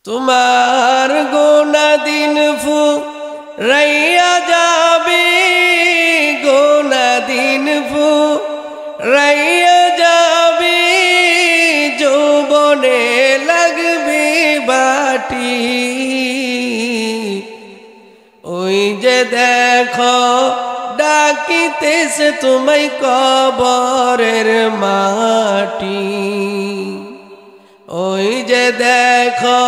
তোমার গোনা দিন ফুরাইয়া যাবে, গোনা দিন ফুরাইয়া যাবে, যৌবনে লাগবে বাটি। ওই যে দেখো ডাকিতেছে তোমায় কবরের মাটি। ওই যে দেখো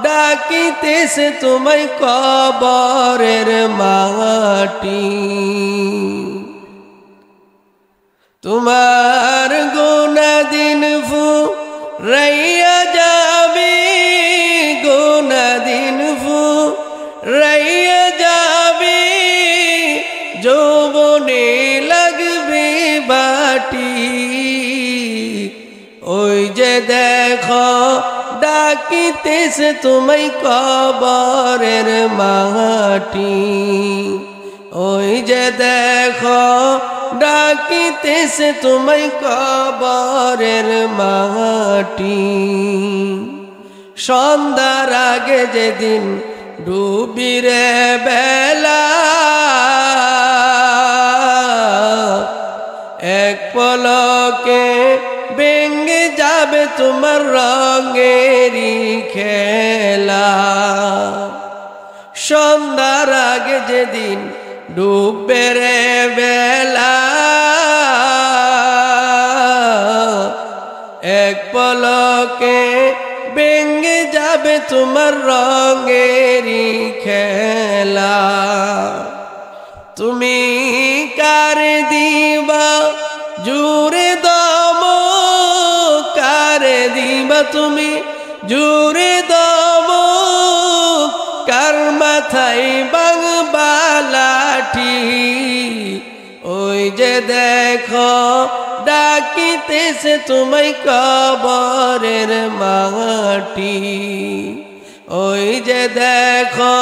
ডাকিতেছে তোমায় কবরের মাটি। তোমার গোনা দিন ফুরাইয়া যাবে, গোনা দিন ফুরাইয়া যাবে, যৌবনে লাগবে বাটি। ওই যে দেখো ডাকিতেছে তোমায় কবরের মাটি। ওই যে দেখো ডাকিতেছে তোমায় কবরের মাটি। সন্ধ্যার আগে যেদিন ডুবিরে বেলা, এক পলকে ভেঙে যাবে তোমার রঙেরই খেলা। সন্ধ্যার আগে যেদিন ডুববে রে বেলা, এক পলকে ভেঙে যাবে তোমার রঙেরই খেলা। তুমি কারে দিবা জুড়ে দম, কারে দিবা তুমি জুড়ে দম, কার মাথায় বাংবা লাঠি। ওই যে দেখো ডাকিতেছে তোমায় কবরের মাটি। ওই যে দেখো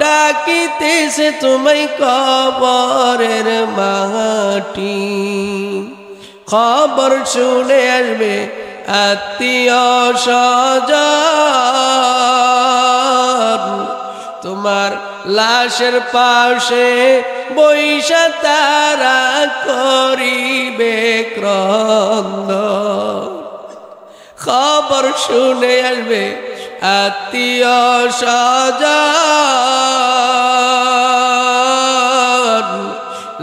ডাকিতেছে তোমায় কবরের মাটি। খবর শুনে আসবে আত্মীয় স্বজন, তোমার লাশের পাশে বৈশা তারা করিবে ক্রন্দন। খবর শুনে আসবে আত্মীয় স্বজন,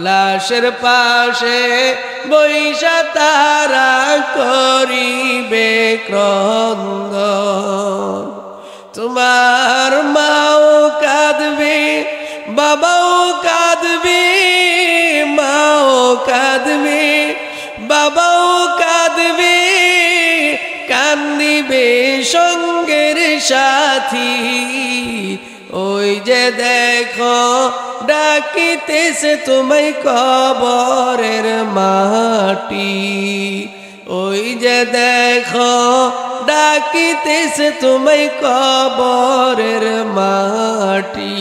লাশের পাশে বৈশা তারা করিবে ক্রন্দন। তোমার মাও কাঁদবে, বাবাও কাঁদবে, মাও কাঁদবে, বাবাও কাঁদবে, কান্দিবে সঙ্গের সাথী। ওই যে দেখো ডাকিতেছে তোমায় কবরের মাটি। ওই যে দেখো ডাকিতেছে তোমায় কবরের মাটি।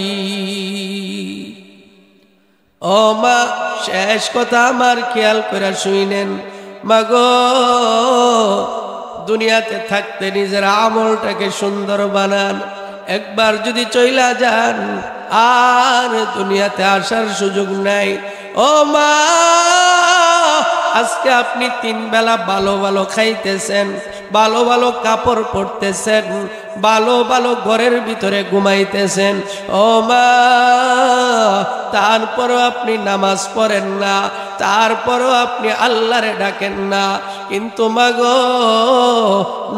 ও মা, শেষ কথা আমার খেয়াল করে শুনেন। মাগো, দুনিয়াতে থাকতে নিজের আমলটাকে সুন্দর বানান। একবার যদি চইলা যান আর দুনিয়াতে আসার সুযোগ নাই। ও মা, আজকে আপনি 3 বেলা ভালো ভালো খাইতেছেন, ভালো ভালো কাপড় পরতেছেন, ভালো ভালো ঘরের ভিতরে ঘুমাইতেছেন। ও মা, তারপরও আপনি নামাজ পড়েন না, তারপরও আপনি আল্লাহরে ডাকেন না। কিন্তু মাগো,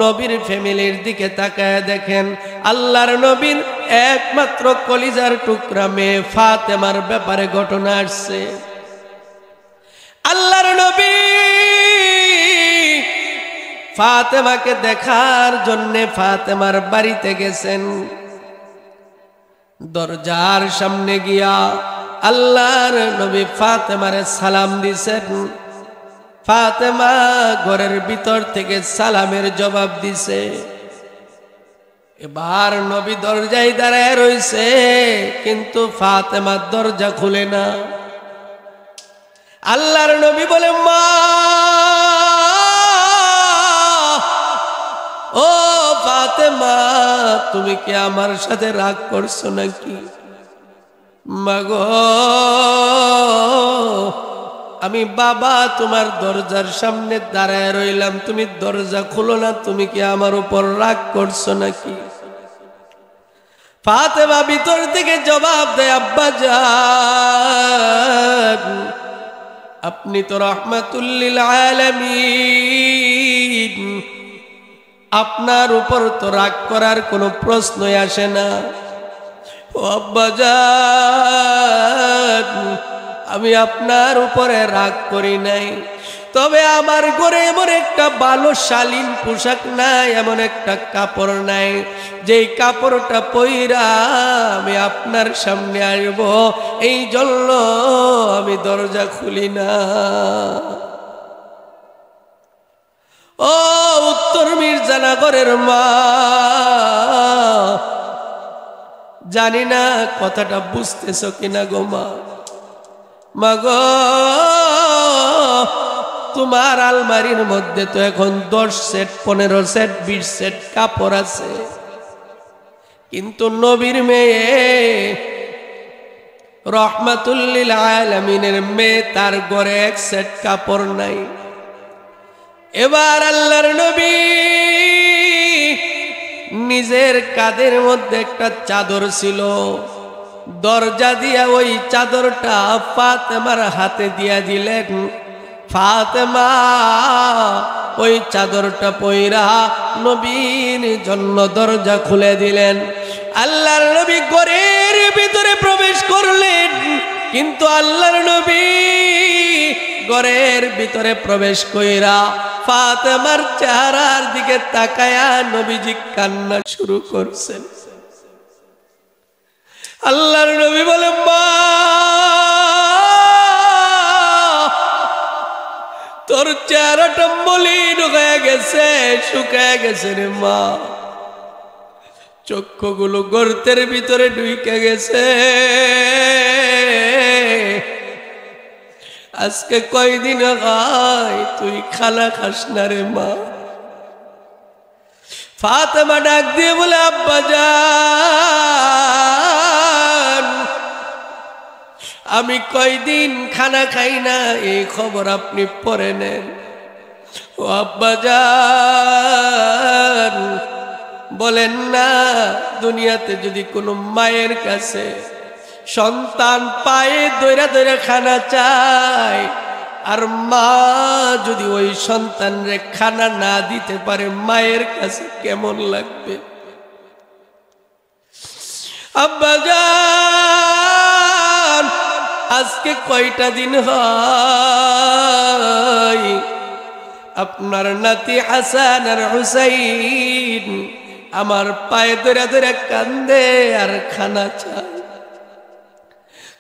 নবীর ফ্যামিলির দিকে তাকায় দেখেন, আল্লাহর নবীর একমাত্র কলিজার টুকরা মেয়ে ফাতেমার ব্যাপারে ঘটনা আসছে। আল্লাহর নবী ফাতেমাকে দেখার জন্যে ফাতেমার বাড়িতে গেছেন। দরজার সামনে গিয়া আল্লাহর নবী ফাতেমারে সালাম দিছেন। ফাতেমা ঘরের ভিতর থেকে সালামের জবাব দিছে। এবার নবী দরজায় দাঁড়ায় রইছে, কিন্তু ফাতেমার দরজা খুলে না। আল্লাহর নবী বলে, মা, ও ফাতেমা, তুমি কি আমার সাথে রাগ করছো নাকি? মা গো আমি বাবা তোমার দরজার সামনে দাঁড়ায় রইলাম, তুমি দরজা খুলো না, তুমি কি আমার উপর রাগ করছো নাকি? ফাতেমা ভিতর থেকে জবাব দেয়, আব্বা জান আপনি তো রাহমাতুল লিল আলামিন, আপনার উপর তো রাগ করার কোনো প্রশ্নই আসে না। ও আব্বা জান আমি আপনার উপরে রাগ করি নাই, তবে আমার ঘরে এমন একটা ভালো শালীন পোশাক নাই, এমন একটা কাপড় নাই যেই কাপড়টা পইরা আমি আপনার সামনে আসব, এই জন্য আমি দরজা খুলি না। ও উত্তর মির্জানগরের মা, জানি না কথাটা বুঝতেছো কিনা গো মা। মাগো তোমার আলমারির মধ্যে তো এখন 10 সেট 15 সেট 20 সেট কাপড় আছে, কিন্তু নবীর মেয়ে রাহমাতুল লিল আলামিনের মেয়ে তার ঘরে 1 সেট কাপড় নাই। এবার আল্লাহর নবী নিজের কাঁধের মধ্যে একটা চাদর ছিল, দরজা দিয়া ওই চাদরটা ফাতেমার হাতে দিয়া দিলেন। ফাতেমা ওই চাদরটা পইরা নবীর জন্য দরজা খুলে দিলেন। আল্লাহর নবী ঘরের ভিতরে প্রবেশ করলেন, কিন্তু আল্লাহর নবী ঘরের ভিতরে প্রবেশ কইরা ফাতেমার চেহারার দিকে তাকায়া নবীজি কান্না শুরু করছেন। আল্লাহর নবী বলে, মা তোর চেহারাটা মলিন হয়ে গেছে, শুকায় গেছে রে মা, চক্ষুগুলো গর্তের ভিতরে ঢুকে গেছে, আজকে কয়দিন হয় তুই খানা খাস না রে মা। ফাতেমা ডাক দিয়ে বলে, আব্বা জান আমি কয়দিন খানা খাই না, এই খবর আপনি পরে নেন। ও আব্বা জান বলেন না, দুনিয়াতে যদি কোনো মায়ের কাছে সন্তান পায়ে দইরা দইরা খানা চায়, আর মা যদি ওই সন্তানরে খানা না দিতে পারে, মায়ের কাছে কেমন লাগবে? আব্বা জান আজকে কয়টা দিন হয় আপনার নাতি হাসান আর হুসাইন আমার পায়ে ধরে ধরে কান্দে আর খানা চায়,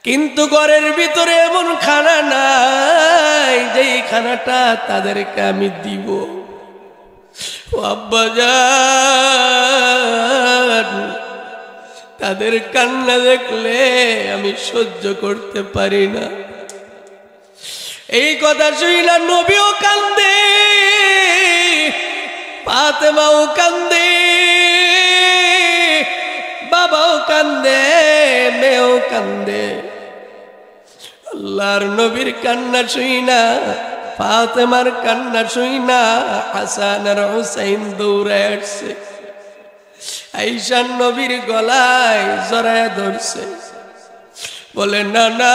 কিন্তু ঘরের ভিতরে এমন খানা নাই যেই খানাটা তাদেরকে আমি দিব। ও আব্বা জান তাদের কান্না দেখলে আমি সহ্য করতে পারি না। এই কথা শুইলা নবীও কান্দে, ফাতেমাও কান্দে, বাবাও কান্দে, মেয়েও কান্দে। আল্লাহর নবীর কান্না শুই না, ফাতেমার কান্না শুই না, হাসান আর হুসাইন দৌড়ায় আসছে, আয়েশার নবীর গলায় জড়ায় ধরছে, বলে না না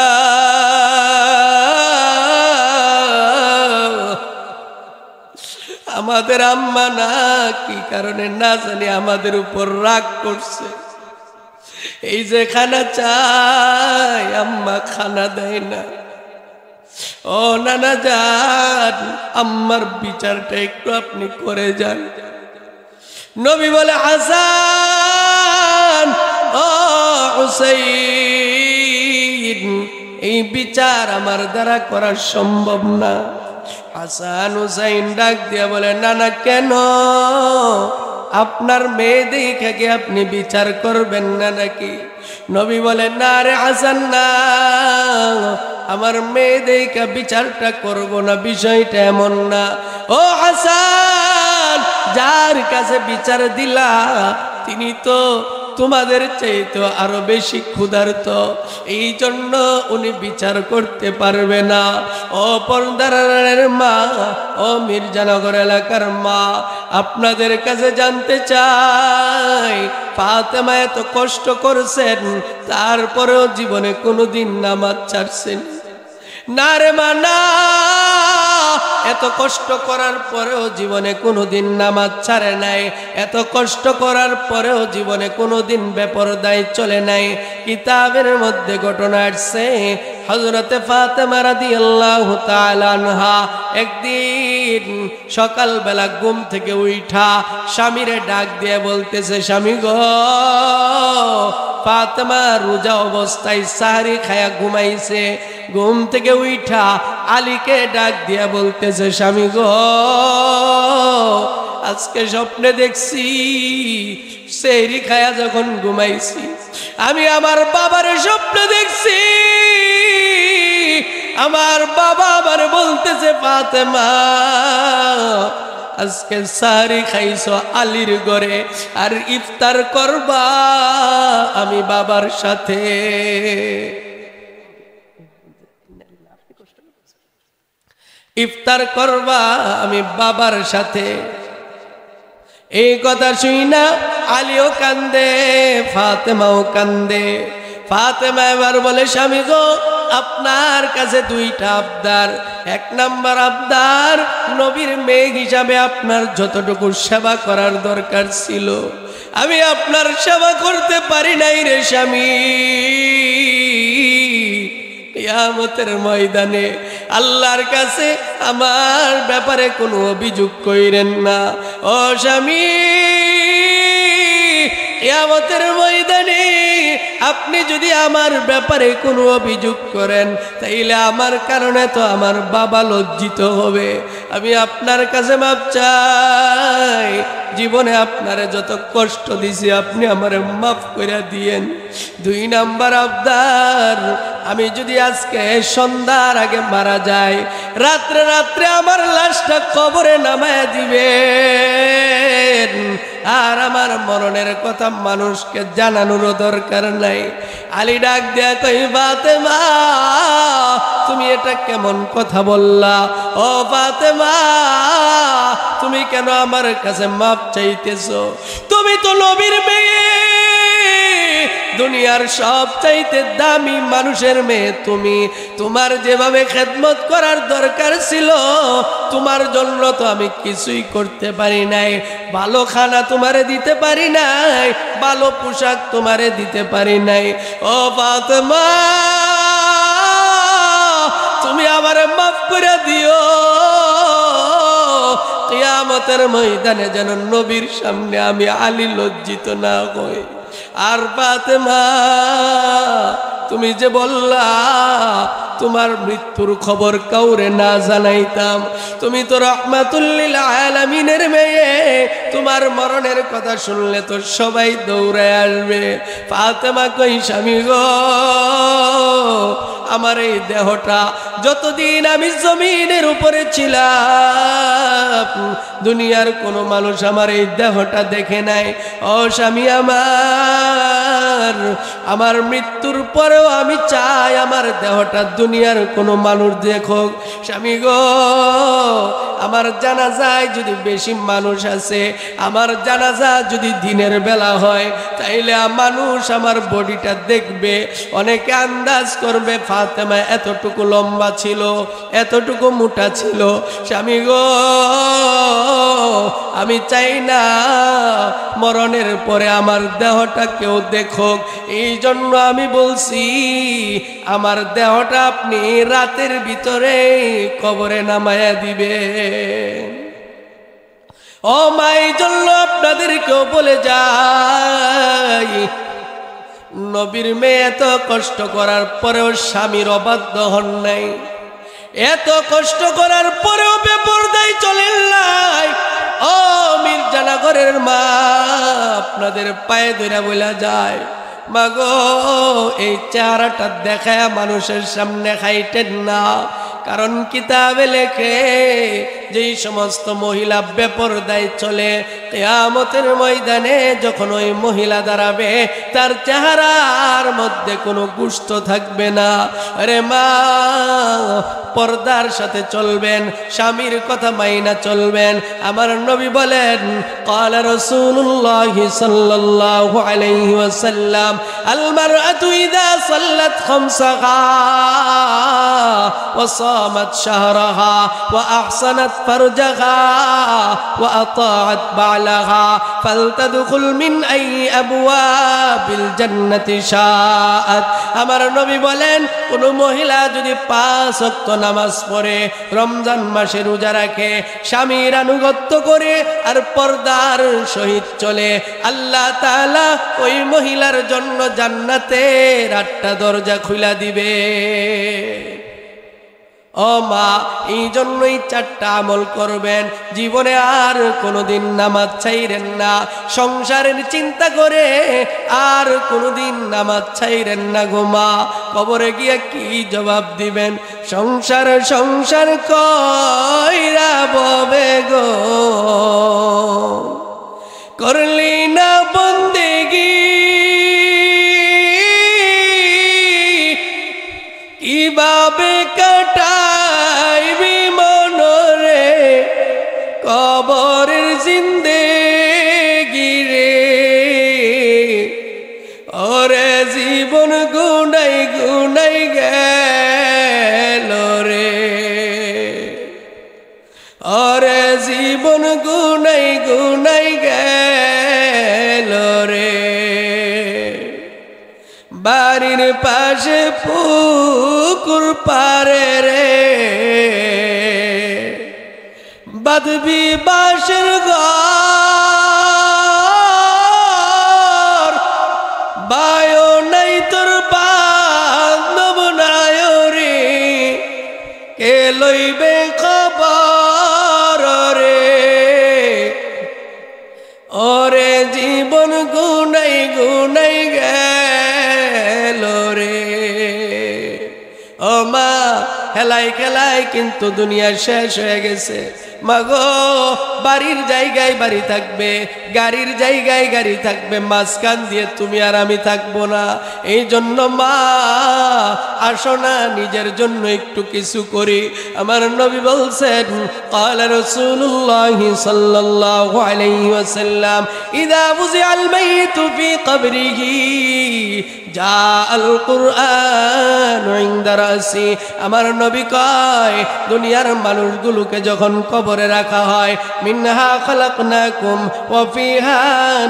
আমাদের আম্মা না কি কারণে না জানি আমাদের উপর রাগ করছে, এই যে খানা চাই আম্মা খানা দেয় না। ও নানা যান আম্মার বিচারটা একটু আপনি করে যান। নবী বলে, হাসান ও হুসাইন এই বিচার আমার দ্বারা করা সম্ভব না। হাসান হুসাইন ডাক দিয়া বলে, নানা কেন? আপনার মেয়ে দেখে কি আপনি বিচার করবেন না নাকি? নবী বলে, না রে হাসান না, আমার মেয়ে দেখে বিচারটা করব না, বিষয়টা এমন না। ও হাসান যার কাছে বিচার দিলা তিনি তো তোমাদের চাইতে আরো বেশি ক্ষুধার্ত, এই জন্য উনি বিচার করতে পারবে না। ও পর্দারের মা, ও মির্জানগর এলাকার মা, আপনাদের কাছে জানতে চাই, ফাতেমা এত কষ্ট করছেন, তারপরেও জীবনে কোনোদিন নামাজ ছাড়ছেন না রে মা না। এত কষ্ট করার পরেও জীবনে কোনোদিন নামাজ ছাড়ে নাই, এত কষ্ট করার পরেও জীবনে কোনোদিন বেপরদায় চলে নাই। কিতাবের মধ্যে ঘটনা আসছে, হযরতে ফাতেমা রাদিয়াল্লাহু তাআলা আনহা একদিন সকালবেলা ঘুম থেকে উঠা স্বামীরে ডাক দিয়ে বলতেছে, স্বামী গো। ফাতেমা রোজা অবস্থায় সাহরি খায়া ঘুমাইছে, ঘুম থেকে উঠা আলীকে ডাক দিয়া বলতেছে, স্বামী গো, আজকে স্বপ্নে দেখছি সেহরি খায়া যখন ঘুমাইছি, আমি আমার বাবার স্বপ্নে দেখছি। আমার বাবা আবার বলতেছে, ফাতেমা আজকে সাহরি খাইছো আলীর ঘরে, আর ইফতার করবা আমি বাবার সাথে। ইফতার করবা আমি বাবার সাথে। এই কথা শুই না আলীও কান্দে, ফাতেমাও কান্দে। ফাতেমা এবার বলে, স্বামী গো, আপনার কাছে দুইটা আবদার। এক নাম্বার আবদার, নবীর মেয়ে হিসাবে আপনার যতটুকু সেবা করার দরকার ছিল আমি আপনার সেবা করতে পারি নাই রে স্বামী। কিয়ামতের ময়দানে আল্লাহর কাছে আমার ব্যাপারে কোনো অভিযোগ কইরেন না ও স্বামী। কিয়ামতের ময়দানে আপনি যদি আমার ব্যাপারে কোনো অভিযোগ করেন, তাইলে আমার কারণে তো আমার বাবা লজ্জিত হবে। আমি আপনার কাছে মাপ চাই, জীবনে আপনারে যত কষ্ট দিছি আপনি আমারে মাফ করে দিয়েন। দুই নাম্বার আবদার, আমি যদি আজকে সন্ধ্যার আগে মারা যাই, রাত্রে রাত্রে আমার লাশটা কবরে নামায়া দিবেন, আর আমার মরণের কথা মানুষকে জানানোরও দরকার নাই। আলী ডাক দেয়া কই, ফাতেমা তুমি এটা কেমন কথা বললা? ও ফাতেমা, তুমি কেন আমার কাছে মাপ চাইতেছো? তুমি তো নবীর মেয়ে, দুনিয়ার সব চাইতে দামি মানুষের মেয়ে তুমি। তোমার যেভাবে খেদমত করার দরকার ছিল, তোমার জন্য তো আমি কিছুই করতে পারি নাই। ভালো খানা তোমারে দিতে পারি নাই, ভালো পোশাক তোমারে দিতে পারি নাই। ও ফাতেমা, তুমি আমারে মাফ করে দিও। কিয়ামতের ময়দানে যেন নবীর সামনে আমি আলী লজ্জিত না হই। আর ফাতেমা, তুমি যে বললা তোমার মৃত্যুর খবর কাউরে না জানাইতাম, তুমি তো রাহমাতুল লিল আলামিনের মেয়ে, তোমার মরণের কথা শুনলে তো সবাই দৌড়ে আসবে। ফাতেমা কই, স্বামী গো, আমার এই দেহটা যতদিন আমি জমিনের উপরে ছিলাম, দুনিয়ার কোনো মানুষ আমার এই দেহটা দেখে নাই। ও স্বামী আমার মৃত্যুর পরেও আমি চাই আমার দেহটা দুনিয়ার কোনো মানুষ দেখুক। স্বামী গো, আমার জানাজায় যদি বেশি মানুষ আছে, আমার জানাজা যদি দিনের বেলা হয়, তাইলে মানুষ আমার বডিটা দেখবে, অনেকে আন্দাজ করবে ফাতেমা এতটুকু লম্বা ছিল, এতটুকু মোটা ছিল। স্বামী গো, আমি চাই না মরণের পরে আমার দেহটা কেউ দেখুক। এই জন্য আমি বলছি, আমার দেহটা আপনি রাতের ভিতরে কবরে নামায়া দিবে। ও মাই, জন্য আপনাদেরকেও বলে যাই, নবীর মেয়ে এত কষ্ট করার পরেও স্বামীর অবাধ্য হন নাই, এত কষ্ট করার পরেও বেপরদায় চলেন নাই। ও মির্জানগরের মা, আপনাদের পায়ে ধরে বলা যায়, মাগো এই চেহারাটা দেখায় মানুষের সামনে খাইতেন না, কারণ কিতাবে লেখে যেই সমস্ত মহিলা বেপরদায় চলে কিয়ামতের ময়দানে যখন ওই মহিলা দাঁড়াবে তার চেহারার মধ্যে কোনো গোশত থাকবে না। আরে মা, পর্দার সাথে চলবেন, স্বামীর কথা মাইনা চলবেন। আমার নবী বলেন ক্বালা রাসূলুল্লাহ সাল্লাল্লাহু আলাইহি ওয়াসাল্লাম আল মারআতু ইযা সাল্লাত খামসাহা ওয়া সামাত শাহরাহা ওয়া আহসানাত ফারজাহা ওয়া আতাআত বা'লাহা ফালতাদখুল মিন আই আবওয়াবিল জান্নাতি শাআত। আমার নবী বলেন কোন মহিলা যদি 5 ওয়াক্ত নামাজ পড়ে, রমজান মাসে রোজা রাখে, স্বামীর আনুগত্য করে আর পর্দার সহিত চলে, আল্লাহ তাআলা ওই মহিলার জন্য জান্নাতের 8টা দরজা খুলে দিবে। ও মা, এই জন্যই 4টা আমল করবেন, জীবনে আর কোনোদিন নামাজ ছাইরেন না। সংসারের চিন্তা করে আর কোনোদিন নামাজ ছাইরেন না গো মা। কবরে গিয়ে কি জবাব দিবেন? সংসার সংসার কইরা ববে গো, করলি না বন্দেগি, কিভাবে কাটাইবি মনরে কবরের জিন্দেগি রে। ওরে জীবন গুনাই গুনাই গেল রে, ওরে জীবন গুনাই গুনাই গেল রে। বাড়ির পাশে পুকুর পারে রে, বাঁধবি বাঁশের ঘর, বায়ো নাই তোর বান্ধব নাই রে, কে লইবে খবর রে। ওরে জীবন গুনাই গুনাই গেল রে। ও মা, খেলায় খেলায় কিন্তু দুনিয়া শেষ হয়ে গেছে। মাগো, বাড়ির জায়গায় বাড়ি থাকবে, গাড়ির জায়গায় গাড়ি থাকবে, মাঝখান দিয়ে তুমি আর আমি থাকবো না। এই জন্য মা, আসো না নিজের জন্য একটু কিছু করি। আমার নবী বলছেন ক্বালা রাসূলুল্লাহ সাল্লাল্লাহু আলাইহি ওয়াসাল্লাম ইযা বুযিআল মাইতু ফি কবরিহি জাআল কুরআন ইনদা রাসি। আমার নবী কয় দুনিয়ার মানুষগুলোকে যখন কবরে রাখা হয়, মিনহা খালাকনাকুম ওয়া ফিহা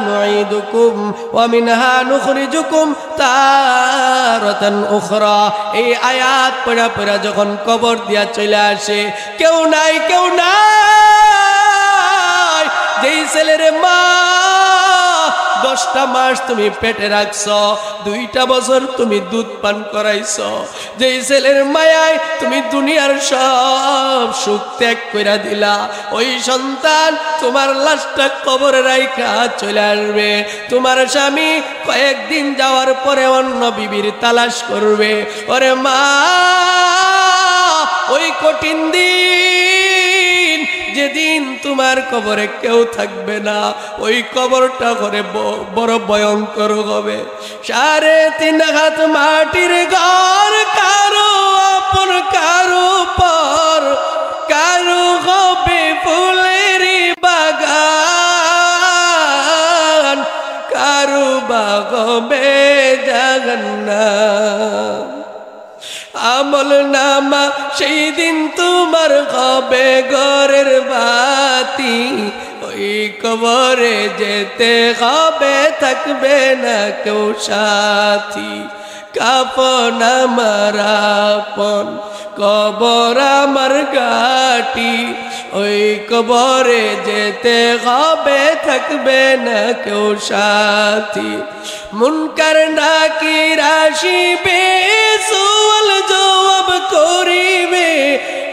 নুঈদুকুম ওয়া মিনহা নুখরিজুকুম তারাতান উখরা। এই আয়াত পড়া পড়া যখন কবর দিয়া চলে আসে, কেউ নাই কেউ নাই। যেই ছেলের মা 10টা মাস তুমি পেটে রাখছ, 2টা বছর তুমি দুধ পান করাইছ, যেই ছেলের মায়ায় তুমি দুনিয়ার সব সুখ ত্যাগ করে দিলা, ওই সন্তান তোমার লাশটা কবরে রাইখা চলে আসবে। তোমার স্বামী কয়েকদিন যাওয়ার পরে অন্য বিবির তালাশ করবে। ওরে মা, ওই কঠিন দিন যেদিন তোমার কবরে কেউ থাকবে না, ওই কবরটা করে বড় ভয়ঙ্কর হবে। 3.5 হাত মাটির ঘর, কারো আপন কারো পর, কারো হবে ফুলের বাগান, কারো বা হবে জাহান্নাম। আমল নামা সেই দিন তোমার হবে ঘরের বাতি, ওই কবরে যেতে হবে, থাকবে না কেউ সাথী। কাফন আমার আপন, কবর আমার ঘাটি, ওই কবরে যেতে হবে, থাকবে না কেউ সাথী। মুনকার নাকির আসিবে, সুয়াল জবাব করিবে,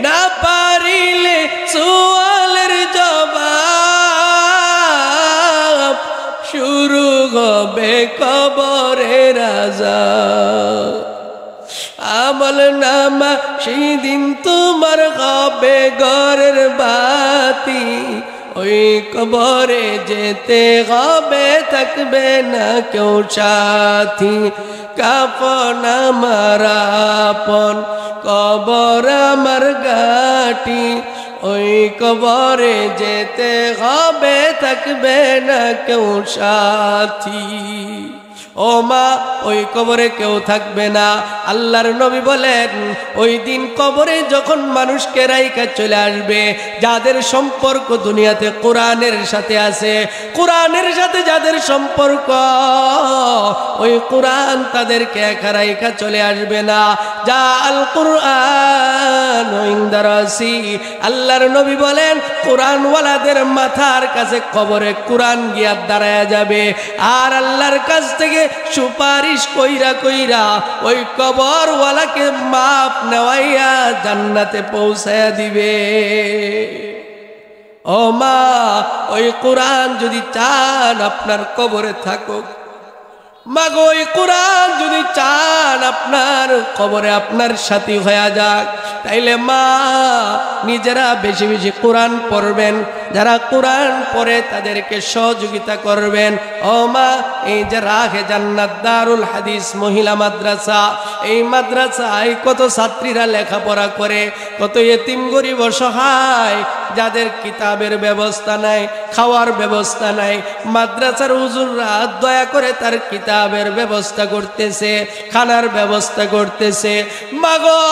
না পারিলে সুয়ালের জবাব, শুরু হবে কবরের আযাব। আমল নামা সেই দিন তোমার হবে ঘরের বাতি, ওই কবরে যেতে হবে, থাকবে না কেউ সাথী। কাফন আমার আপন, কবর আমার ঘাটি, ওই কবরে যেতে হবে, থাকবে না কেউ সাথী। ও মা, ওই কবরে কেউ থাকবে না। আল্লাহর নবী বলেন ওই দিন কবরে যখন মানুষকে রাইখা চলে আসবে, যাদের সম্পর্ক দুনিয়াতে কোরআনের সাথে আছে, কোরআনের সাথে যাদের সম্পর্ক, ওই কোরআন তাদেরকে একা রাইখা চলে আসবে না। যা আল কোরআন ইনদা রাসি, আল্লাহর নবী বলেন কোরআনওয়ালাদের মাথার কাছে কবরে কোরআন গিয়া দাঁড়ায়া যাবে, আর আল্লাহর কাছ থেকে সুপারিশ কইরা কইরা ওই কবরওয়ালাকে মাপ নেওয়াইয়া জান্নাতে পৌঁছায়া দিবে। ও মা, ওই কোরআন যদি চান আপনার কবরে থাকুক, মাগো ওই কোরআন যদি চান আপনার কবরে আপনার সাথী হয়ে যাক, তাইলে মা নিজেরা বেশি বেশি কোরআন পড়বেন, যারা কোরআন পড়ে তাদেরকে সহযোগিতা করবেন। ও মা, এই যে রাহে জান্নাত দারুল হাদিস মহিলা মাদ্রাসা, এই মাদ্রাসায় কত ছাত্রীরা লেখাপড়া করে, কত এতিম গরিব অসহায় যাদের কিতাবের ব্যবস্থা নাই, খাওয়ার ব্যবস্থা নাই, মাদ্রাসার হুজুররা দয়া করে তার কিতাবের ব্যবস্থা করতেছে, খানার ব্যবস্থা করতেছে। মাগো,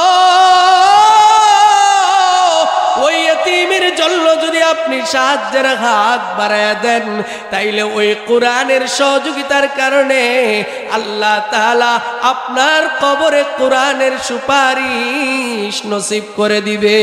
ওই এতিমের জন্য যদি আপনি সাহায্যের হাত বাড়ায় দেন, তাইলে ওই কোরআনের সহযোগিতার কারণে আল্লাহ তাআলা আপনার কবরে কোরআনের সুপারিশ নসিব করে দিবে।